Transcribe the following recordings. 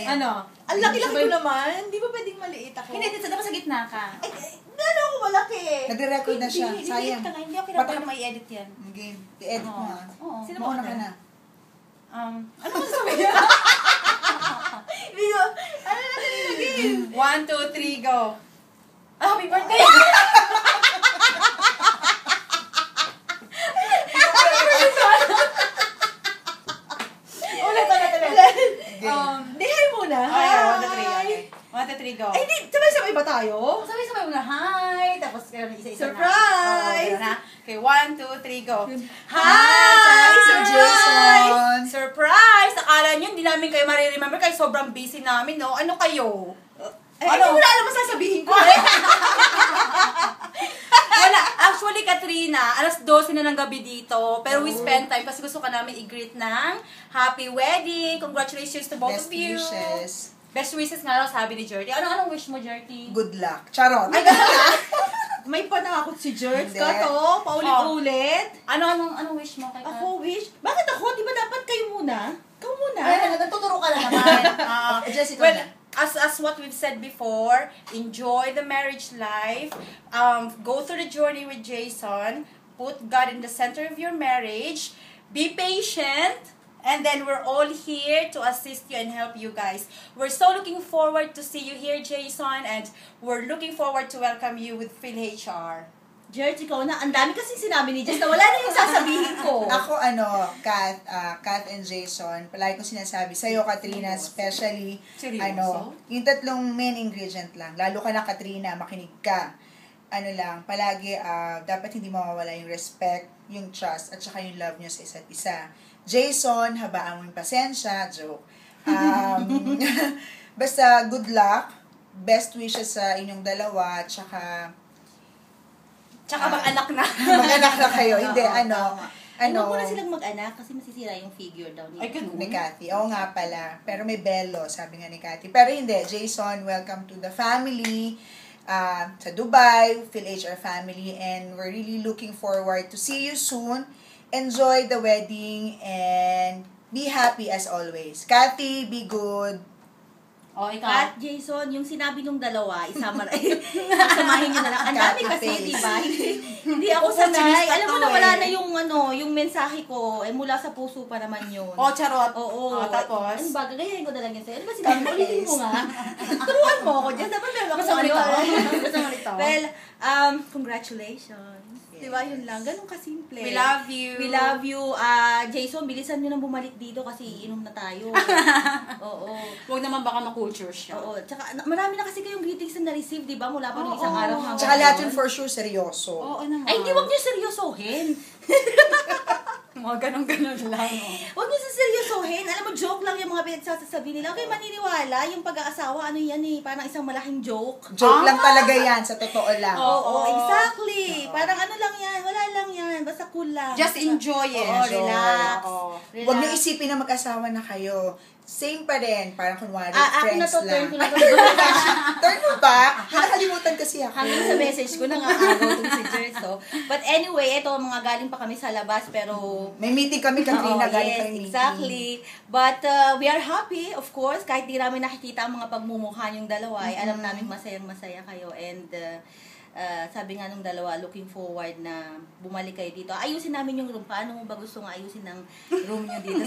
Ano? Ang laki-laki ko naman. Di ba pwedeng maliit ako? Hindi, dapat sa gitna ka. Gano'n ako malaki eh. Nagre-record na siya. Sayang. Hindi ako kailangan may edit yan. Okay. I-edit mo ah. Oo. Sino Mauna ba ka na. Ano mo sasabihin? Video. Ano na nilagay? 1, 2, 3, go. Happy birthday! Ulit. Di, hi muna. Okay, Hi. 1, 2, 3, go. Ay, di, sabay-sabay ba tayo? Sabay-sabay mo na, hi! Tapos isa-isa Surprise! na. Okay, 1, 2, 3, go. Hi! Sir Jason! Surprise! Akala nyo, hindi namin kayo mariremember kasi sobrang busy namin, no? Ano kayo? Ano? Hindi mo na alam ang sasabihin ko. Wala. Actually, Katrina, alas 12 na ng gabi dito. Pero we spend time kasi gusto ka namin i-greet ng happy wedding. Congratulations to both Best of you. wishes. Best wishes nga daw, sabi ni Jerty. Anong wish mo, Jerty? Good luck. Charot. Ay, gano'n ka? May panakot si George Hindi. ka to. Paulit-ulit. Anong wish mo kay Kat? Ako wish. Bakit ako? Di ba dapat kayo muna? Ikaw muna. Ay, nagtuturo ka na naman. Jessica Well, na. as what we've said before, enjoy the marriage life. Go through the journey with Jason. Put God in the center of your marriage. Be patient. And then we're all here to assist you and help you guys. We're so looking forward to see you here, Jason. And we're looking forward to welcome you with PhilHR. George, ikaw na. Ang dami kasing sinabi ni Jess na wala na yung sasabihin ko. Ako, Kat and Jason, palagi ko sinasabi, sa'yo, Katrina, especially, Seryoso? yung tatlong main ingredient lang. Lalo ka na, Katrina, makinig ka. Palagi, dapat hindi mawawala yung respect, yung trust, at saka yung love nyo sa isa't isa. Jason, habaan mo yung pasensya, joke. Basta, good luck, best wishes sa inyong dalawa, at saka, Tsaka mag-anak na. mag-anak na kayo. Hindi, Huwag mo na silang mag-anak kasi masisira yung figure daw niya. Ay, ganun. ni Cathy. Oo nga pala. Pero may bello, sabi nga ni Cathy. Pero hindi, Jason, welcome to the family sa Dubai, PhilHR family, and we're really looking forward to see you soon. Enjoy the wedding and be happy as always. Cathy, be good. O, ikaw. At Jason, yung sinabi nung dalawa, isamahin nyo na lang. Ang dami kasi, Copy-paste. di ba? Hindi ako sanay. Opportunist Alam mo to na wala eh. na yung mensahe ko. Mula sa puso pa naman yun. O, charot. Oo. Tapos? Ano ba? Gagayahin ko na lang yan sa'yo. Ano ba sinabi mo? Ulitin mo nga. Turuan mo ako dyan. Dapat meron ako Gusto mo ano. nito? Gusto mo nito? Well, congratulations. Di ba yun lang? Ganun kasimple. We love you. We love you. Jason, bilisan nyo nang bumalik dito kasi inom na tayo. Oo. Huwag naman baka ma-culture siya. Oo. Tsaka, marami na kasi kayong greetings na na-receive, di ba? Mula pa nung isang araw hanggang Tsaka lahat yun ngayon. for sure seryoso. Oo naman. Ay, hindi, wag nyo seryosohin. Mga ganun-ganun lang. Huwag nyo seryosohin. Alam mo, joke lang yung mga pinagsasabi nila. Okay, maniniwala. Yung pag-aasawa, ano yan eh, parang isang malaking joke. Joke lang talaga yan, sa totoo lang. Oo, exactly. Parang ano lang yan, wala lang yan. Basta cool lang. Just enjoy it. Oo, relax. Oo. Relax. Huwag niyo isipin na mag-asawa na kayo. Same pa rin. Parang kunwari, Akin na friends to, turn lang. ko na to. Turn mo ba? Nakalimutan kasi ako. Hanggang sa message ko na nga araw itong si Jerso. But anyway, ito, mga galing pa kami sa labas, pero May meeting kami, Katrina. Oo, galing yes, kami meeting. exactly. But we are happy, of course, kahit di namin nakikita ang mga pagmumukha yung dalawa, ay alam namin masayang-masaya kayo. And sabi nga nung dalawa, looking forward na bumalik kayo dito. Ayusin namin yung room. Paano mo ba gusto nga ayusin ng room nyo dito?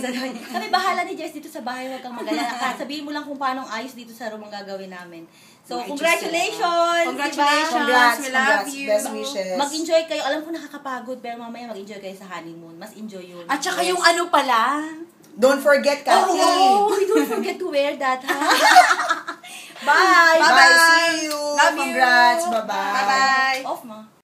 Kami bahala ni Jess dito sa bahay, huwag kang mag-alala. Sabihin mo lang kung paano ayos dito sa room ang gagawin namin. So, congratulations! Congratulations! Diba? We love you. Best wishes. Mag-enjoy kayo. Alam ko nakakapagod, pero mamaya mag-enjoy kayo sa honeymoon. Mas enjoy yun. At saka yung ano pala. Don't forget, Kathy. Oh, don't forget to wear that, ha? Bye! Bye. See you. Love you. Congrats. Bye-bye. Bye-bye. Off mo.